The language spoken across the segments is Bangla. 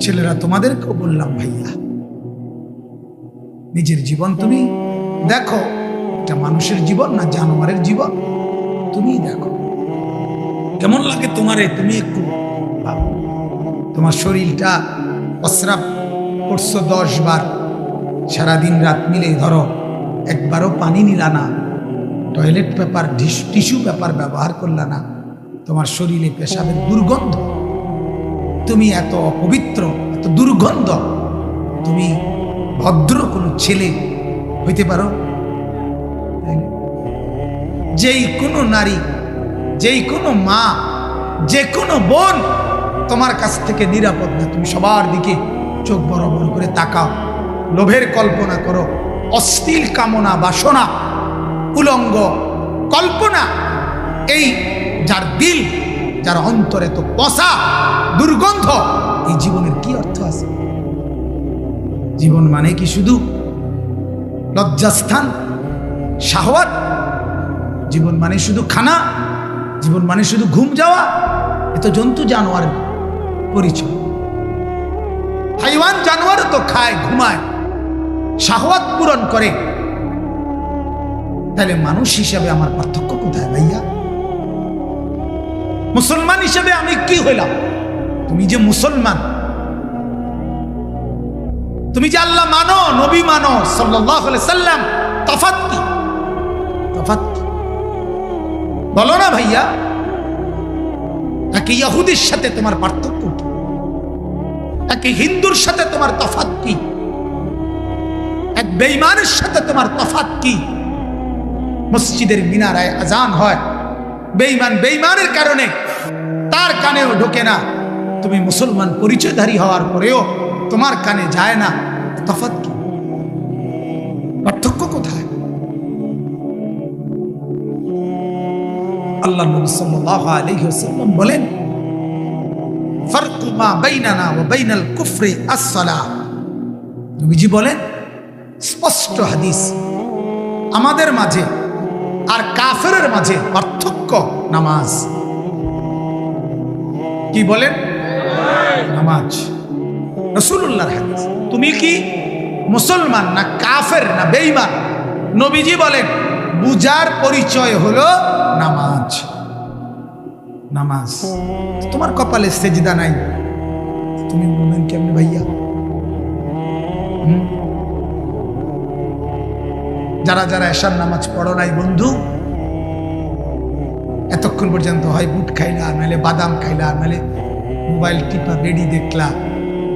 ছেলেরা তোমাদেরকেও বললাম ভাইয়া, নিজের জীবন তুমি দেখো, এটা মানুষের জীবন না জানোয়ারের জীবন, তুমি দেখো কেমন লাগে তোমারে। তুমি একটু ভাবো, তোমার শরীরটা প্রস্রাব করছো 10 বার, সারাদিন রাত মিলে ধরো একবারও পানি নিলা না, টয়লেট পেপার টিস্যু পেপার ব্যবহার করলা না, তোমার শরীরে পেশাবের দুর্গন্ধ, তুমি এত অপবিত্র, এত দুর্গন্ধ, তুমি ভদ্র কোনো ছেলে হইতে পারো? যেই কোনো নারী, যেই কোনো মা, যে কোনো বোন তোমার কাছ থেকে নিরাপদ না। তুমি সবার দিকে চোখ বড় বড় করে তাকাও, লোভের কল্পনা করো, অশ্লীল কামনা বাসনা, উলঙ্গ কল্পনা, এই যার দিল, যার অন্তরে তো পচা দুর্গন্ধ, এই জীবনের কি অর্থ আছে? জীবন মানে কি শুধু লজ্জাস্থান, শাহওয়াত? জীবন মানে শুধু খানা? জীবন মানে শুধু ঘুম যাওয়া? এ তো জন্তু জানোয়ারের পরিচয়। হাইওয়ান জানোয়ার তো খায়, ঘুমায়, শাহওয়াত পূরণ করে। তাহলে মানুষ হিসেবে আমার পার্থক্য কোথায় ভাইয়া? মুসলমান হিসেবে আমি কি হইলাম? তুমি যে মুসলমান, তুমি যে আল্লাহ মানো, নবী মানো সাল্লাল্লাহু আলাইহি সাল্লাম, তফাৎ কি? তফাৎ কি বলো না ভাইয়া? এক ইহুদির সাথে তোমার পার্থক্য কি? এক হিন্দুর সাথে তোমার তফাৎ কি? এক বেঈমানের সাথে তোমার তফাৎ কি? মসজিদের মিনারায় আজান হয়, বেঈমান বেঈমানের কারণে তার কানেও ঢোকে না, তুমি মুসলমান পরিচয়ধারী হওয়ার পরেও তোমার কানে যায় না, তফাৎ কি? পার্থক্য কোথায়? আল্লাহ নবী সাল্লাল্লাহু আলাইহি ওয়াসাল্লাম বলেন, ফারকু মা বাইনানা ওয়া বাইনাল কুফরি আস-সালাহ। নবীজি বলেন, স্পষ্ট হাদিস, আমাদের মাঝে আর কাফেরের মাঝে পার্থক্য নামাজ। কি বলেন? নামাজ। রাসূলুল্লাহর হাদিস। তুমি কি মুসলমান না কাফের না বেঈমান? নবীজি বলেন, বুঝার পরিচয় হলো নামাজ। নামাজ। তোমার কপালে সেজদা নাই, তুমি মুমিন কেমনে ভাইয়া? যারা যারা এশার নামাজ পড়ো নাই বন্ধু, এতক্ষণ পর্যন্ত হয় বুট খাইলা, নাহলে বাদাম খাইলা, নাহলে মোবাইল টিপা বেডি দেখলা,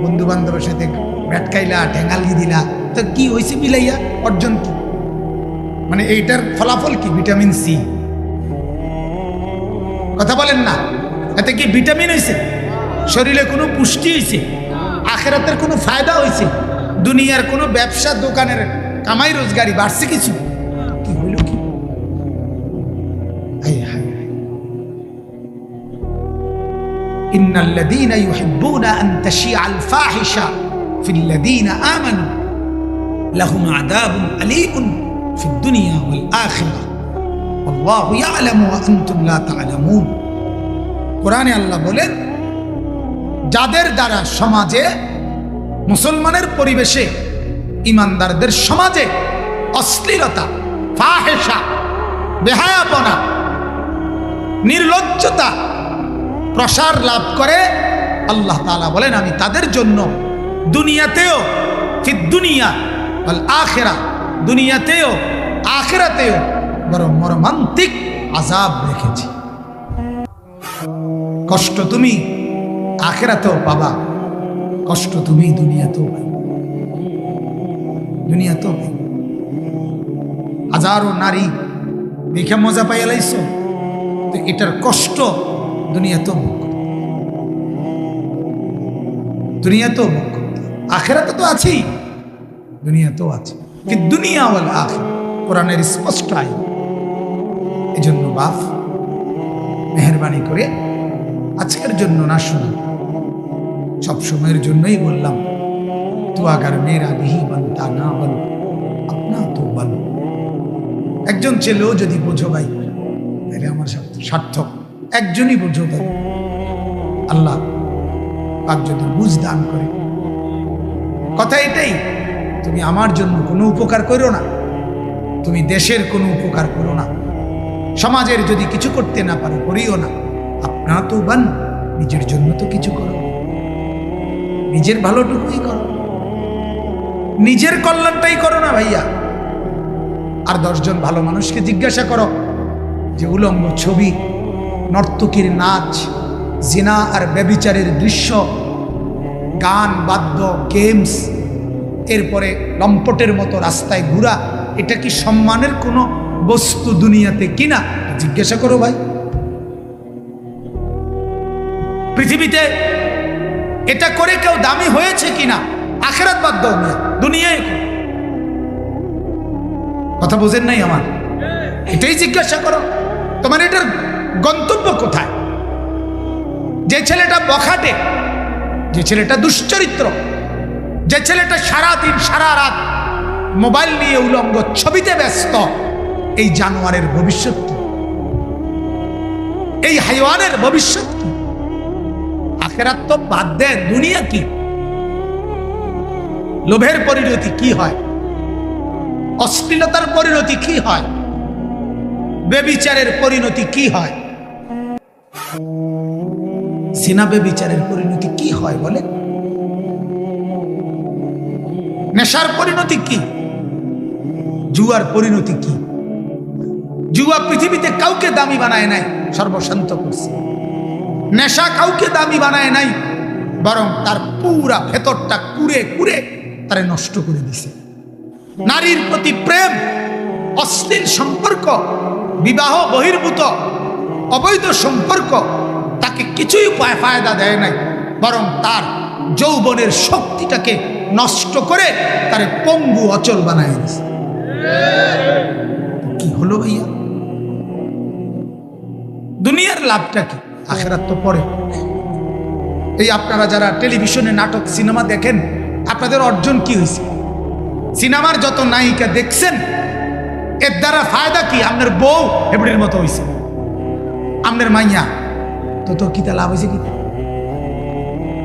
বন্ধু বান্ধবের সাথে ব্যাট খাইলা, ঠেঙ্গালি দিলা, তো কি হয়েছে মিলাইয়া? অর্জন কি? মানে এইটার ফলাফল কি? Vitamin C. কথা বলেন না? এতে কি ভিটামিন হয়েছে? শরীরে কোনো পুষ্টি হয়েছে? আখিরাতের কোনো ফায়দা হয়েছে? দুনিয়ার কোনো ব্যবসা দোকানের কামাই রোজগারি বাড়ছে কিছু? কি হইল কি? ইন্নাল্লাযীনা ইউহিব্বুনা আন তাশিআল ফাহিশা ফিল্লাযীনা আমানু লাহুম আযাবুন আলীমুন ফিদ দুনিয়া ওয়াল আখিরাহ আল্লাহু ইয়ালামু ওয়া আনতুম লা তা'লামুন। কোরআনে আল্লাহ বলেন, যাদের দ্বারা সমাজে, মুসলমানের পরিবেশে, ইমানদারদের সমাজে অশ্লীলতা, ফাহেশা, বেহায়াপনা, নির্লজ্জতা প্রসার লাভ করে, আল্লাহ তাআলা বলেন আমি তাদের জন্য দুনিয়াতেও, ফিদ দুনিয়া ওয়াল আখিরাহ, দুনিয়াতেও আখিরাতেও বড় মর্মান্তিক আযাব রেখেছি। কষ্ট তুমি আখিরাতেও পাবা, কষ্ট তুমি দুনিয়াতেও পাবে। দুনিয়াতেও পাবে। হাজারো নারী দেখে মজা পাইয়া লাইছো, তো এটার কষ্ট দুনিয়াতেও ভোগ করতে, দুনিয়াতেও ভোগ করতে। আখিরাতে তো আছেই, দুনিয়াতেও আছে। কিন্তু দুনিয়া ওয়াল আখিরাহ কোরআনের স্পষ্ট আইন। এই জন্য বাপ, মেহরবানি করে আজকের জন্য না শোনা, সব সময়ের জন্যই বললাম, তু আগার মেরা नहीं बनता না বল আপনা তো বল। একজন ছেলেও যদি বোঝো ভাই, তাহলে আমার সার্থক। একজনই বোঝো ভাই, আল্লাহ পাক যদি বুঝ দান করে। কথা এটাই, তুমি আমার জন্য কোনো উপকার করো না, তুমি দেশের কোনো উপকার করো না, সমাজের যদি কিছু করতে না পারো করিও না। আপনারা তো বান নিজের জন্য তো কিছু করো, নিজের ভালোটুকুই করো, নিজের কল্যাণটাই করো না ভাইয়া। আর 10 জন ভালো মানুষকে জিজ্ঞাসা করো যে উলঙ্গ ছবি, নর্তকীর নাচ, জিনা আর ব্যভিচারের দৃশ্য, গান বাদ্য, গেমস, এরপরে লম্পটের মতো রাস্তায় ঘোরা, এটা কি সম্মানের কোনো বস্তু দুনিয়াতে কিনা? জিজ্ঞাসা করো ভাই। পৃথিবীতে এটা করে কেউ দামি হয়েছে কিনা? আখেরাত বাদ দাও মিয়া, দুনিয়ায় কথা বোঝেন নাই আমার? এটাই জিজ্ঞাসা করো, তোমার এটার গন্তব্য কোথায়? যে ছেলেটা বখাটে, যে ছেলেটা দুশ্চরিত্র, যে ছেলেটা সারাদিন সারা রাত মোবাইল নিয়ে উলঙ্গ ছবিতে ব্যস্ত, এই জানোয়ারের ভবিষ্যৎ কি? এই হাইওয়ানের ভবিষ্যৎ কি? আখেরাত তো বাদ দেন, দুনিয়া কি? লোভের পরিণতি কি হয়? অশ্লীলতার পরিণতি কি হয়? বেবিচারের পরিণতি কি হয়? জিনা বেবিচারের পরিণতি কি হয় বলে? নেশার পরিণতি কি? জুয়ার পরিণতি কি? জুয়া পৃথিবীতে কাউকে দামি বানায় নাই, সর্বশান্ত করছে। নেশা কাউকে দামি বানায় নাই, বরং তার পুরা ভেতরটা কুড়ে কুড়ে তারে নষ্ট করে দিছে। নারীর প্রতি প্রেম, অশ্লীল সম্পর্ক, বিবাহ বহির্ভূত অবৈধ সম্পর্ক তাকে কিছুই ফায়দা দেয় নাই, বরং তার যৌবনের শক্তিটাকে নষ্ট করে তারে পঙ্গু অচল বানায় দিছে। কি হলো ভাইয়া? দুনিয়ার লাভটা কি? আখেরাত তো পরে। এই আপনারা যারা টেলিভিশনে নাটক সিনেমা দেখেন, আপনাদের অর্জন কি হয়েছে? সিনেমার যত নায়িকা দেখছেন, এর দ্বারা ফায়দা কি? আপনার বউ হেবড়ির মতো হয়েছে, আপনার মাইয়া তো কিতা লাভ হয়েছে? কিতা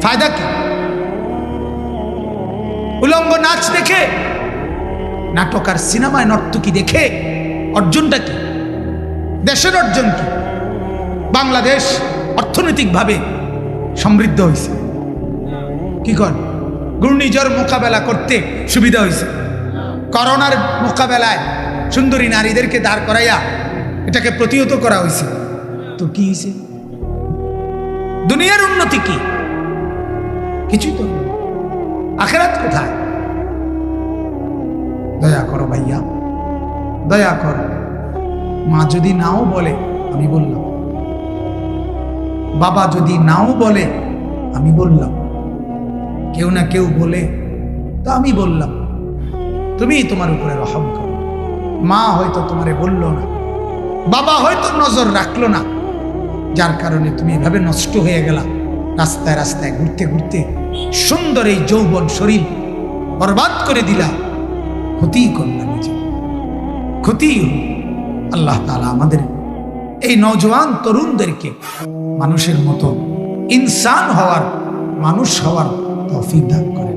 ফায়দা কি? উলঙ্গ নাচ দেখে, নাটক আর সিনেমায় নর্তকী দেখে অর্জনটা কি? দেশের অর্জন কি? বাংলাদেশ অর্থনৈতিকভাবে সমৃদ্ধ হয়েছে। কি কর? ঘূর্ণিঝড় মোকাবেলা করতে সুবিধা হয়েছে। করোনার মোকাবেলায় সুন্দরী নারীদেরকে দাঁড় করাইয়া এটাকে প্রতিহত করা হয়েছে। তো কি হয়েছে? দুনিয়ার উন্নতি কি? কিছুই তো। আখেরাত কোথায়? দয়া করো ভাইয়া, দয়া করো। মা যদি নাও বলে আমি বললাম, বাবা যদি নাও বলে আমি বললাম, কেউ না কেউ বলে তো আমি বললাম, তুমি তোমার উপরে রহম করো। মা হয়তো তোমারে বলল না, বাবা হয়তো নজর রাখলো না, যার কারণে তুমি এভাবে নষ্ট হয়ে গেলা। রাস্তায় রাস্তায় ঘুরতে ঘুরতে সুন্দর এই যৌবন শরীর বরবাদ করে দিলা। ক্ষতি করলা নিজে, ক্ষতি। আল্লাহ তাআলা আমাদের এই নওজোয়ান তরুণদেরকে মানুষের মতো ইনসান হওয়ার, মানুষ হওয়ার তৌফিক দান করেন।